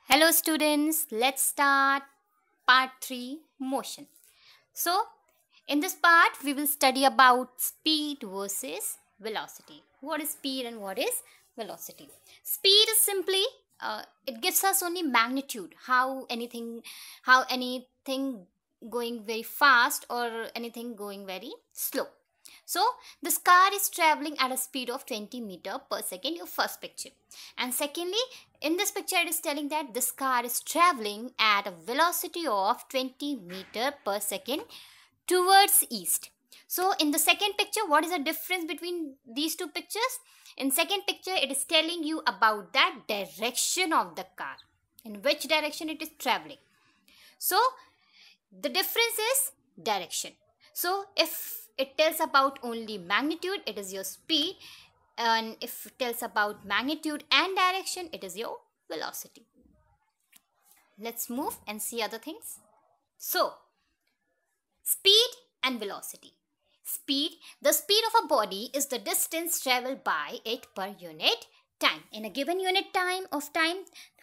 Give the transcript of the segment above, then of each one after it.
Hello students, let's start part 3 motion. So, in this part we will study about speed versus velocity. What is speed and what is velocity? Speed is simply it gives us only magnitude, how anything going very fast or anything going very slow. So, this car is traveling at a speed of 20 meter per second, your first picture. And secondly, in this picture it is telling that this car is traveling at a velocity of 20 meter per second towards east. So in the second picture, what is the difference between these two pictures? In second picture, it is telling you about that direction of the car, in which direction it is traveling. So the difference is direction. So if it tells about only magnitude, it is your speed, and if it tells about magnitude and direction, it is your velocity. Let's move and see other things. So speed and velocity. Speed, the speed of a body is the distance traveled by it per unit time. In a given unit time,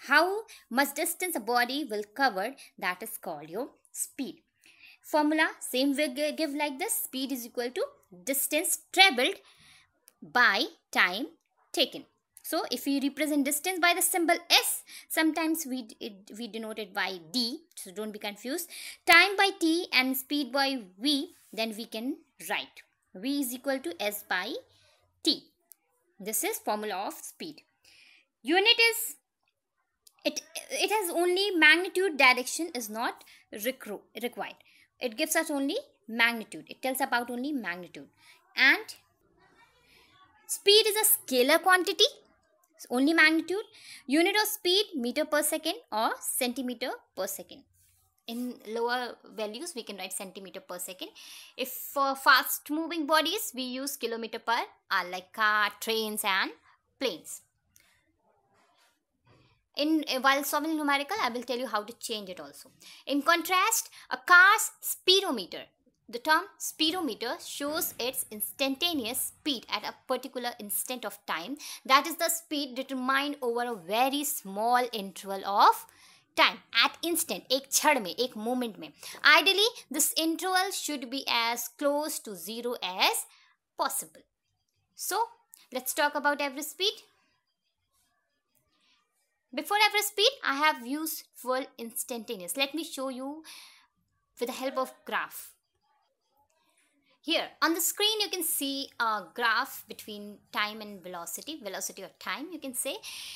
how much distance a body will cover, that is called your speed. Formula same way give like this: speed is equal to distance traveled by time taken. So if we represent distance by the symbol S, sometimes we denote it by D, so don't be confused. Time by T and speed by V, then we can write V is equal to S by T. This is formula of speed. Unit is, it has only magnitude, direction is not required. It gives us only magnitude. It tells about only magnitude. And speed is a scalar quantity, only magnitude. Unit of speed, meter per second or centimeter per second. In lower values, we can write centimeter per second. If for fast moving bodies, we use kilometer per hour, like car, trains and planes. While solving numerical, I will tell you how to change it also. In contrast, a car's speedometer, the term speedometer shows its instantaneous speed at a particular instant of time. That is the speed determined over a very small interval of time. At instant, एक क्षण में, एक moment में. Ideally, this interval should be as close to zero as possible. So, let's talk about average speed. Before average speed, I have used full instantaneous. Let me show you with the help of graph. Here on the screen you can see a graph between time and velocity or time, you can say.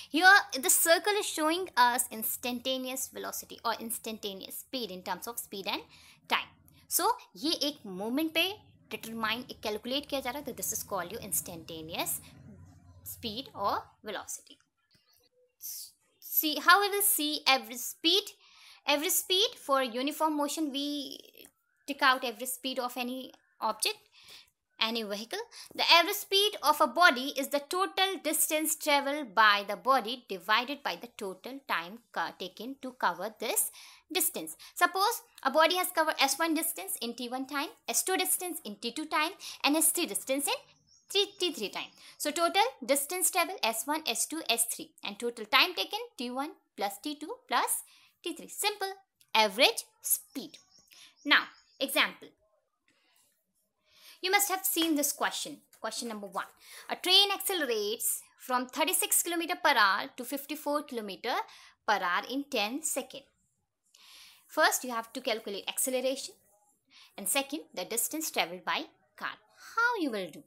Here the circle is showing us instantaneous velocity or instantaneous speed in terms of speed and time. So ये एक moment पे determine, calculate किया जा रहा है, तो this is called your instantaneous speed or velocity. See how we will see average speed. Average speed, for uniform motion we take out average speed of any object, any vehicle. The average speed of a body is the total distance traveled by the body divided by the total time taken to cover this distance. Suppose a body has covered S1 distance in T1 time, S2 distance in T2 time and S3 distance in T3 time. So total distance traveled S1, S2, S3 and total time taken T1 plus T2 plus T3. Simple. Average speed. Now, example. You must have seen this question. Question number 1. A train accelerates from 36 km per hour to 54 km per hour in 10 seconds. First, you have to calculate acceleration. And second, the distance traveled by car. How you will do?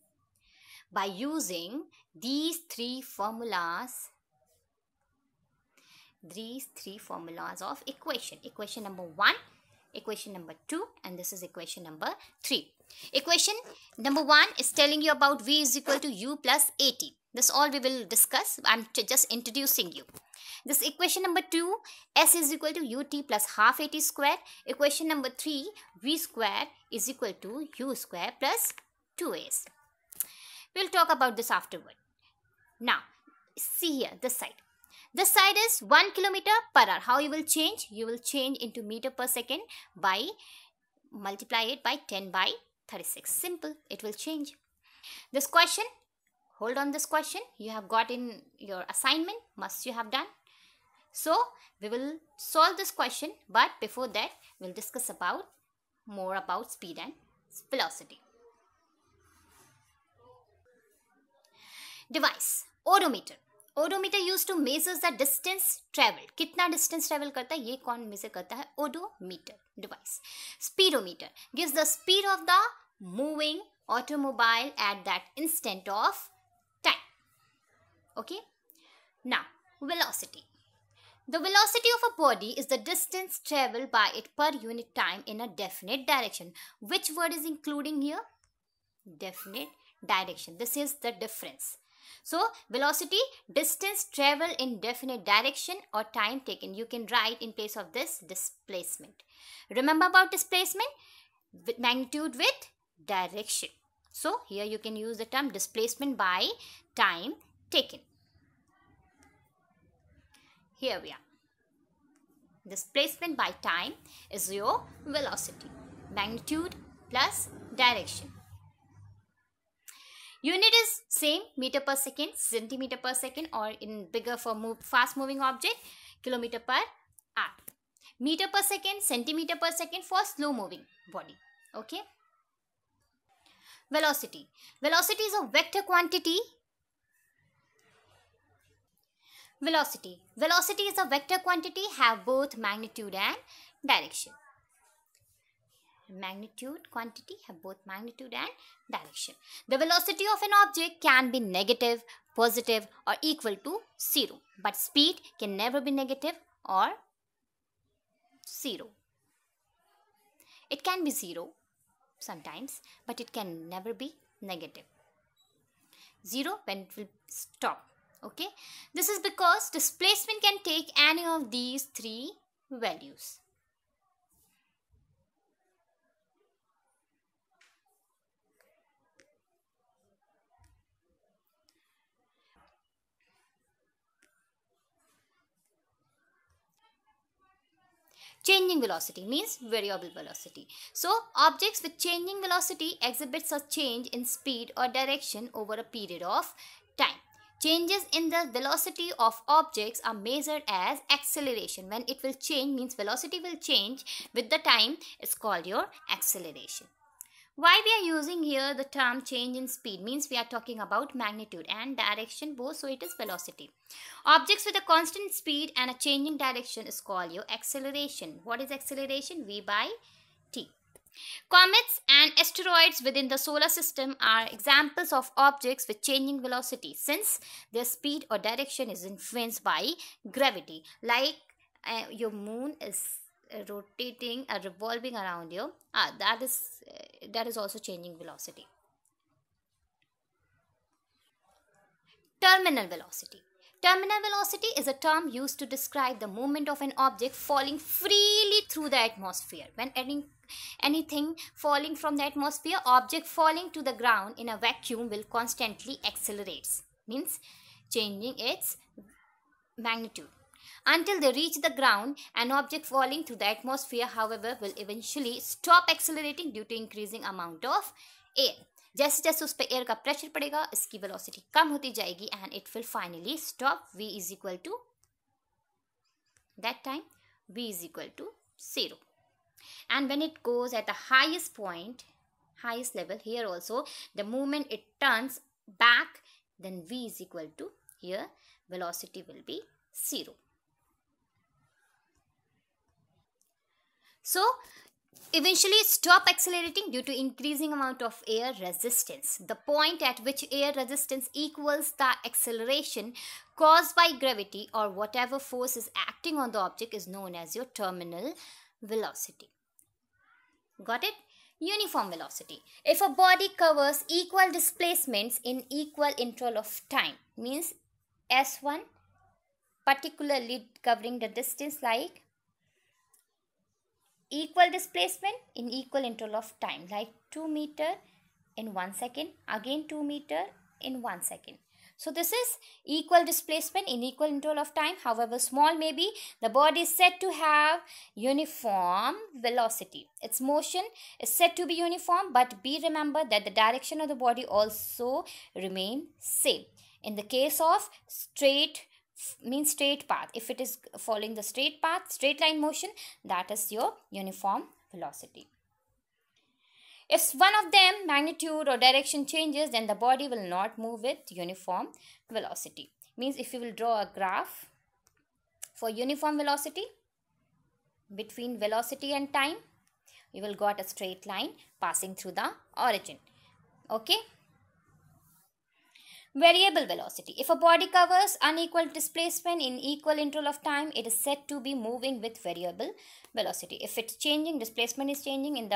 By using these three formulas of equation. Equation number 1, equation number 2, and this is equation number 3. Equation number 1 is telling you about V is equal to U plus AT. This all we will discuss. I'm just introducing you. This equation number 2, S is equal to UT plus half AT square. Equation number 3, V square is equal to U square plus 2AS. We'll talk about this afterward. Now, see here, this side. This side is 1 km per hour. How you will change? You will change into meter per second by multiply it by 10 by 36. Simple. It will change. This question, hold on, this question you have got in your assignment, must you have done. So we will solve this question, but before that we'll discuss about more about speed and velocity. Device, odometer. Odometer use to measures the distance travel, कितना distance travel करता है ये कौन measure करता है? Odometer device. Speedometer gives the speed of the moving automobile at that instant of time. Okay, now velocity. The velocity of a body is the distance traveled by it per unit time in a definite direction. Which word is including here? Definite direction. This is the difference. So velocity, distance traveled in definite direction or time taken. You can write in place of this displacement. Remember about displacement? With magnitude with direction. So here you can use the term displacement by time taken. Here we are. Displacement by time is your velocity. Magnitude plus direction. Unit is same, meter per second, centimeter per second, or in bigger for fast moving object, kilometer per hour. Meter per second, centimeter per second for slow moving body. Okay. Velocity. Velocity is a vector quantity. Velocity. Velocity is a vector quantity, have both magnitude and direction. Magnitude quantity have both magnitude and direction. The velocity of an object can be negative, positive, or equal to 0. But speed can never be negative or 0. It can be 0 sometimes, but it can never be negative. 0 when it will stop. Okay. This is because displacement can take any of these three values. Changing velocity means variable velocity. So, objects with changing velocity exhibits a change in speed or direction over a period of time. Changes in the velocity of objects are measured as acceleration. When it will change means velocity will change with the time, it's called your acceleration. Why we are using here the term change in speed means we are talking about magnitude and direction both, so it is velocity. Objects with a constant speed and a changing direction is called your acceleration. What is acceleration? V by T. Comets and asteroids within the solar system are examples of objects with changing velocity since their speed or direction is influenced by gravity. Like your moon is rotating or revolving around you, that is also changing velocity. Terminal velocity. Terminal velocity is a term used to describe the movement of an object falling freely through the atmosphere. When anything falling from the atmosphere, object falling to the ground in a vacuum will constantly accelerate, means changing its magnitude. Until they reach the ground, an object falling through the atmosphere, however, will eventually stop accelerating due to increasing amount of air. जैसे जैसे उस पर air का pressure पड़ेगा, इसकी velocity कम होती जाएगी and it will finally stop. V is equal to, that time V is equal to 0. And when it goes at the highest point, highest level, here also the moment it turns back, then V is equal to, here velocity will be 0. So eventually stop accelerating due to increasing amount of air resistance. The point at which air resistance equals the acceleration caused by gravity or whatever force is acting on the object is known as your terminal velocity. Got it? Uniform velocity. If a body covers equal displacements in equal interval of time, means S1 particularly covering the distance like equal displacement in equal interval of time, like 2 meter in 1 second, again 2 meter in 1 second. So this is equal displacement in equal interval of time. However small may be, the body is said to have uniform velocity. Its motion is said to be uniform, but be remembered that the direction of the body also remain same. In the case of straight means straight path. If it is following the straight path, straight line motion, that is your uniform velocity. If one of them magnitude or direction changes, then the body will not move with uniform velocity. Means if you will draw a graph for uniform velocity between velocity and time, you will got a straight line passing through the origin. Okay. Variable velocity. If a body covers unequal displacement in equal interval of time, it is said to be moving with variable velocity. If it's changing, displacement is changing,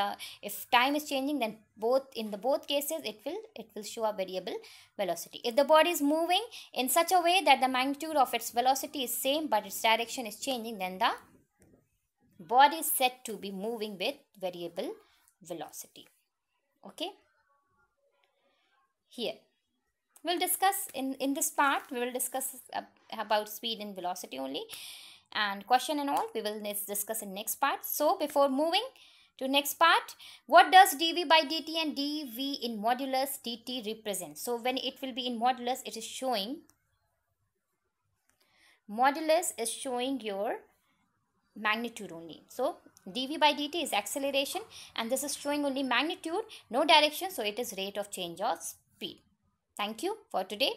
if time is changing, then in both cases it will show a variable velocity. If the body is moving in such a way that the magnitude of its velocity is same but its direction is changing, then the body is said to be moving with variable velocity. Okay. Here we'll discuss in this part, we will discuss about speed and velocity only, and question and all we will discuss in next part. So before moving to next part, what does dv by dt and dv in modulus dt represent? So when it will be in modulus, it is showing, modulus is showing your magnitude only. So dv by dt is acceleration and this is showing only magnitude, no direction, so it is rate of change of speed. Thank you for today.